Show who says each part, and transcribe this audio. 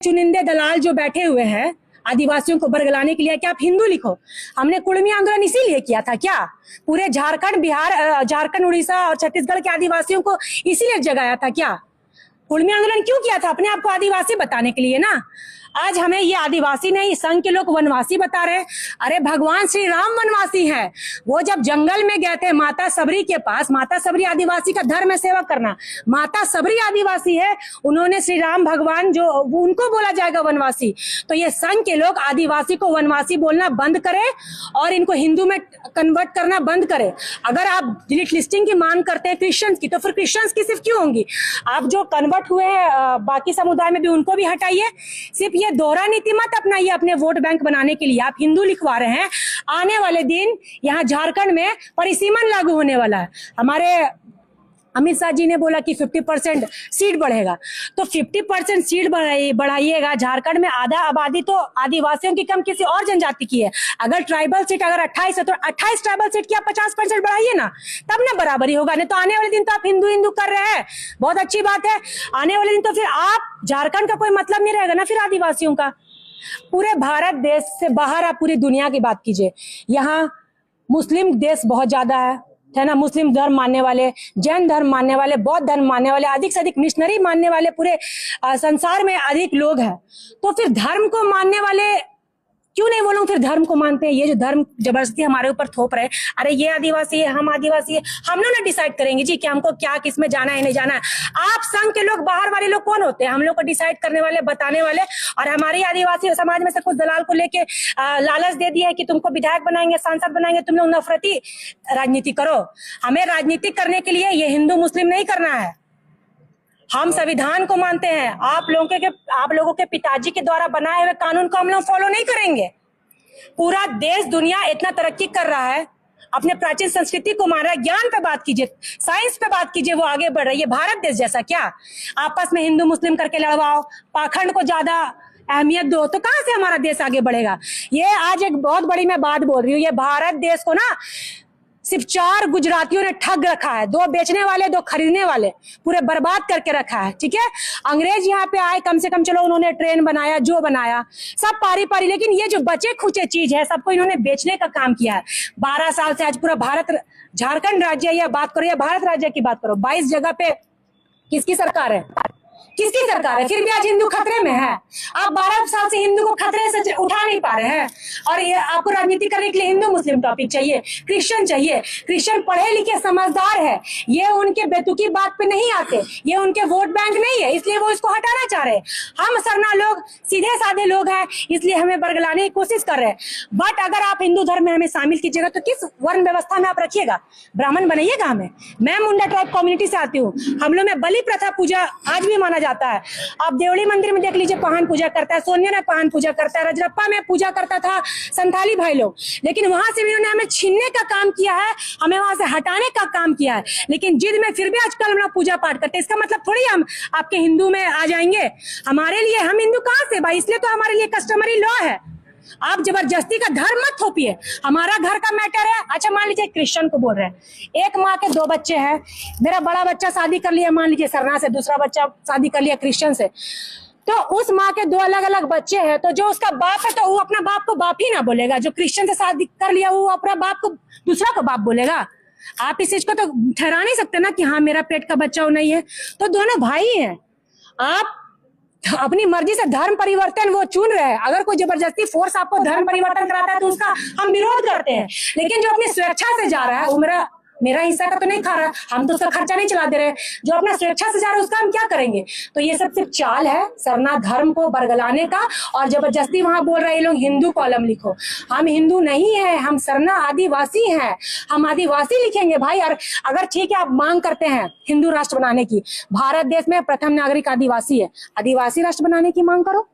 Speaker 1: चुनिंदे दलाल जो बैठे हुए हैं आदिवासियों को बरगलाने के लिए कि आप हिंदू लिखो। हमने कुर्मी आंदोलन इसीलिए किया था क्या? पूरे झारखंड, बिहार, झारखंड, उड़ीसा और छत्तीसगढ़ के आदिवासियों को इसीलिए जगाया था क्या? कुर्मी आंदोलन क्यों किया था? अपने आप को आदिवासी बताने के लिए ना। आज हमें ये आदिवासी नहीं, संघ के लोग वनवासी बता रहे हैं। अरे भगवान श्री राम वनवासी है। वो जब जंगल में गए थे माता सबरी के पास, माता सबरी आदिवासी का धर्म है सेवा करना, माता सबरी आदिवासी है, उन्होंने श्री राम भगवान जो उनको बोला जाएगा वनवासी। तो ये संघ के लोग आदिवासी को वनवासी बोलना बंद करे और इनको हिंदू में कन्वर्ट करना बंद करे। अगर आप डिलीट लिस्टिंग की मांग करते हैं क्रिश्चियंस की, तो फिर क्रिश्चियंस की सिर्फ क्यों होंगी? आप जो कन्वर्ट हुए हैं बाकी समुदाय में भी उनको भी हटाइए। सिर्फ ये दोहरा नीति मत अपनाइए अपने वोट बैंक बनाने के लिए। आप हिंदू लिखवा रहे हैं। आने वाले दिन यहाँ झारखंड में परिसीमन लागू होने वाला है। हमारे अमित शाह जी ने बोला कि 50% सीट बढ़ेगा, तो 50% सीट बढ़ाइएगा। झारखंड में आधा आबादी तो आदिवासियों की कम किसी और जनजाति की है। अगर ट्राइबल सीट अगर 28 है तो 28 ट्राइबल सीट की आप 50% बढ़ाइए ना, तब ना बराबरी होगा। नहीं तो आने वाले दिन तो आप हिंदू हिंदू कर रहे हैं, बहुत अच्छी बात है। आने वाले दिन तो फिर आप झारखंड का कोई मतलब नहीं रहेगा ना फिर आदिवासियों का। पूरे भारत देश से बाहर आप पूरी दुनिया की बात कीजिए, यहाँ मुस्लिम देश बहुत ज्यादा है ना। मुस्लिम धर्म मानने वाले, जैन धर्म मानने वाले, बौद्ध धर्म मानने वाले, अधिक से अधिक मिशनरी मानने वाले पूरे संसार में अधिक लोग हैं। तो फिर धर्म को मानने वाले क्यों नहीं वो लोग फिर धर्म को मानते हैं? ये जो धर्म जबरदस्ती हमारे ऊपर थोप रहे, अरे ये आदिवासी है, हम आदिवासी है, हम लोग ना डिसाइड करेंगे जी कि हमको क्या किस में जाना है नहीं जाना है। आप संघ के लोग, बाहर वाले लोग कौन होते हैं? हम लोग को डिसाइड करने वाले, बताने वाले। और हमारी आदिवासी समाज में से कुछ दलाल को लेके लालच दे दिया है कि तुमको विधायक बनाएंगे, सांसद बनाएंगे, तुम लोग नफरती राजनीति करो। हमें राजनीति करने के लिए ये हिंदू मुस्लिम नहीं करना है। हम संविधान को मानते हैं। आप लोगों के पिताजी के द्वारा बनाए हुए कानून को हम लोग फॉलो नहीं करेंगे। पूरा देश दुनिया इतना तरक्की कर रहा है, अपने प्राचीन संस्कृति को मान रहा है। ज्ञान पे बात कीजिए, साइंस पे बात कीजिए, वो आगे बढ़ रही है। भारत देश जैसा क्या आपस में हिंदू मुस्लिम करके लड़वाओ, पाखंड को ज्यादा अहमियत दो, तो कहां से हमारा देश आगे बढ़ेगा? ये आज एक बहुत बड़ी मैं बात बोल रही हूँ। ये भारत देश को ना सिर्फ 4 गुजरातियों ने ठग रखा है, 2 बेचने वाले, 2 खरीदने वाले, पूरे बर्बाद करके रखा है। ठीक है, अंग्रेज यहाँ पे आए, कम से कम चलो उन्होंने ट्रेन बनाया, जो बनाया सब पारी पारी, लेकिन ये जो बचे खुचे चीज है सबको इन्होंने बेचने का काम किया है। 12 साल से आज पूरा भारत, झारखंड राज्य या बात करो या भारत राज्य की बात करो, 22 जगह पे किसकी सरकार है? किसकी सरकार है? फिर भी आज हिंदू खतरे में है। आप 12 साल से हिंदू को खतरे से उठा नहीं पा रहे हैं। और ये आपको राजनीति करने के लिए हिंदू मुस्लिम टॉपिक चाहिए, क्रिश्चियन चाहिए। क्रिश्चियन पढ़े लिखे समझदार है, ये उनके बेतुकी बात पे नहीं आते, ये उनके वोट बैंक नहीं है, इसलिए वो इसको हटाना चाह रहे हैं। हम सरना लोग सीधे साधे लोग हैं, इसलिए हमें बरगलाने की कोशिश कर रहे हैं। बट अगर आप हिंदू धर्म में हमें शामिल कीजिएगा तो किस वर्ण व्यवस्था में आप रखिएगा? ब्राह्मण बनाइएगा हमें? मैं मुंडा ट्राइब कम्युनिटी से आती हूँ। हम लोग में बलि प्रथा पूजा आज भी माना जाता है। आप देवली मंदिर में देख लीजिए, पाहन पूजा करता है, सोनिया में पाहन पूजा करता है, रजरप्पा में पूजा करता था संथाली भाई लोग, लेकिन वहां से भी उन्होंने हमें छीनने का काम किया है, हमें वहां से हटाने का काम किया है। लेकिन जिद में फिर भी आजकल हम लोग पूजा पाठ करते हैं। इसका मतलब थोड़ी हम आपके हिंदू में आ जाएंगे। हमारे लिए हम हिंदू कहाँ से भाई? इसलिए तो हमारे लिए कस्टमरी लॉ है। आप जबरदस्ती का धर्म मत थोपिए, हमारा घर का मैटर है। अच्छा मान लीजिए क्रिश्चियन को बोल रहे हैं, एक माँ के 2 बच्चे हैं, मेरा बड़ा बच्चा शादी कर लिया मान लीजिए सरना से, दूसरा बच्चा शादी कर लिया क्रिश्चियन से, तो उस माँ के 2 अलग अलग बच्चे हैं, तो जो उसका बाप है तो वो अपना बाप को बाप ही ना बोलेगा, जो क्रिश्चियन से शादी कर लिया वो अपना बाप को दूसरा को बाप बोलेगा? आप इस चीज को तो ठहरा नहीं सकते ना कि हाँ मेरा पेट का बच्चा वो नहीं है। तो दोनों भाई हैं। आप अपनी मर्जी से धर्म परिवर्तन वो चुन रहे हैं। अगर कोई जबरदस्ती फोर्स आपको धर्म परिवर्तन कराता है तो उसका हम विरोध करते हैं, लेकिन जो अपनी स्वेच्छा से जा रहा है वो मेरा हिस्सा का तो नहीं खा रहा, हम तो उसका खर्चा नहीं चला दे रहे। जो अपना स्वेच्छा से जा रहा है उसका हम क्या करेंगे? तो ये सब सिर्फ चाल है सरना धर्म को बरगलाने का, और जबरदस्ती वहां बोल रहे हैं लोग हिंदू कॉलम लिखो। हम हिंदू नहीं है, हम सरना आदिवासी हैं, हम आदिवासी लिखेंगे भाई। और अगर ठीक है आप मांग करते हैं हिंदू राष्ट्र बनाने की, भारत देश में प्रथम नागरिक आदिवासी है, आदिवासी राष्ट्र बनाने की मांग करो।